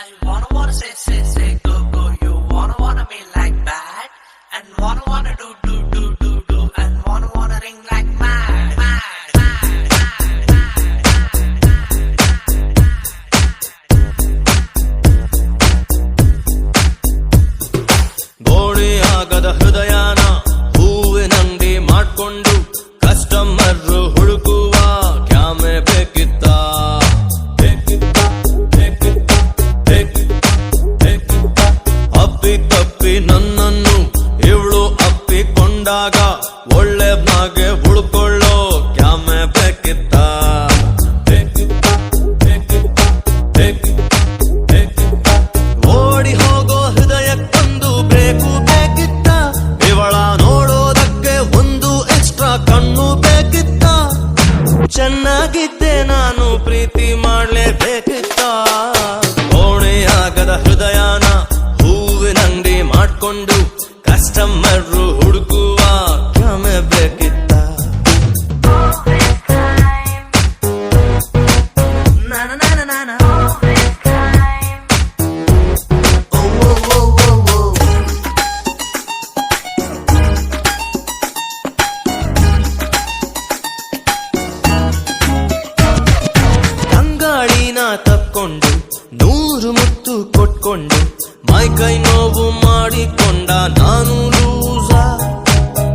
I wanna say, go. You wanna me like that, and wanna do, and wanna ring like mad. ಗೋಣಿ ಆಗದ ಹೃದಯನ ಹೂವಿನಂಗಡಿ ಮಾಡ್ಕೊಂಡು customer ಹುಡುಕುವ ಕ್ಯಾಮೆ ಬೇಕಿತ್ತ ಅಪ್ಪಿ ತಪ್ಪಿ ನನ್ನನ್ನು ಇವಳು ಅಪ್ಪಿಕೊಂಡಾಗ ಒಳ್ಳೆಬ್ನಾಗೆ ಉಳ್ಕೊಳ್ಳೋ ಕ್ಯಾಮೆ ಬೇಕಿತ್ತ ಓಡಿ ಹೋಗೋ ಹೃದಯಕ್ಕೊಂದು ಬ್ರೇಕು ಬೇಕಿತ್ತ ಇವಳ ನೋಡೋದಕ್ಕೆ ಒಂದು ಎಕ್ಸ್ಟ್ರಾ ಕಣ್ಣು ಬೇಕಿತ್ತ ಚೆನ್ನಾಗಿದ್ದೆ ನಾನು ಪ್ರೀತಿ ಮಾಡ್ಲೇಬೇಕಿತ್ತ ಕೋಣೆಯಾಗದ ಹೃದಯನ ಹೂವಿನಂಗಡಿ ಮಾಡ್ಕೊಂಡು ಕಸ್ಟಮರ್ ಹುಡುಕುವ ಕ್ಯಾಮೆ ಬೇಕಿತ್ತ ನಾನ ತಂಗಾಳಿನ ತಕ್ಕೊಂಡು 100 ಮುತ್ತು ಕೊಟ್ಕೊಂಡು ಮೈ ಕೈ ನೋವು ಮಾಡಿಕೊಂಡ ನಾನು ಲೂಸ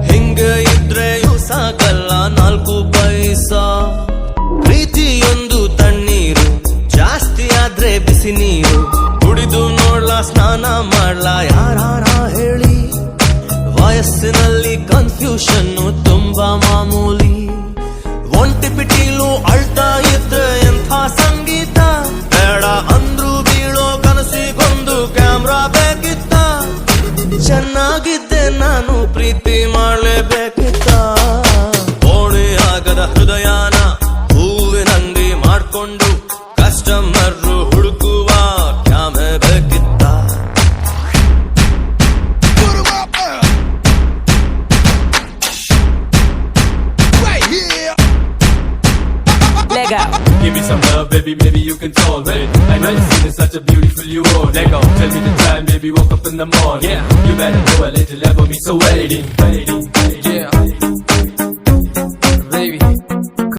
ಹಿಂಗೆ ಇದ್ರೆಯೂ ಸಾಕಲ್ಲ 4 ಪೈಸಾ ಪ್ರೀತಿಯೊಂದು ತಣ್ಣೀರು ಜಾಸ್ತಿ ಆದ್ರೆ ಬಿಸಿ ನೀರು ಕುಡಿದು ನೋಡ್ಲಾ ಸ್ನಾನ ಮಾಡ್ಲಾ ಯಾರಾರ ಹೇಳಿ ವಯಸ್ಸಿನಲ್ಲಿ ಕನ್ಫ್ಯೂಷನ್ ತುಂಬಾ ಮಾಮೂಲಿ ಒಂಟಿ ಪಿಟೀಲು ಅಳ್ತಾ ಇದ್ರೆ ಎಂಥ ಸಂಗೀತ ಬೇಡ ಅಂದ್ರು ಬೀಳೋ ಕನಸಿಗೊಂದು ಕ್ಯಾಮ್ರಾ ಬೇಕಿತ್ತ ಚೆನ್ನಾಗಿದ್ದೆ ನಾನು ಪ್ರೀತಿ ಮಾಡ್ಲೇಬೇಕಿತ್ತ ಕೋಣೆ ಆಗದ ಹೃದಯನ ಹೂವಿನಂಗಡಿ ಮಾಡ್ಕೊಂಡು ಕಸ್ಟಮರ್ ಹುಡುಕುವ ಕ್ಯಾಮೆ ಬೇಕಿತ್ತ Give me some love, baby, maybe you can tolerate. I know you've seen such a beautiful you are. Let go, tell me the time, baby, woke up in the morning. Yeah, you better know a little about me, so waiting. Yeah.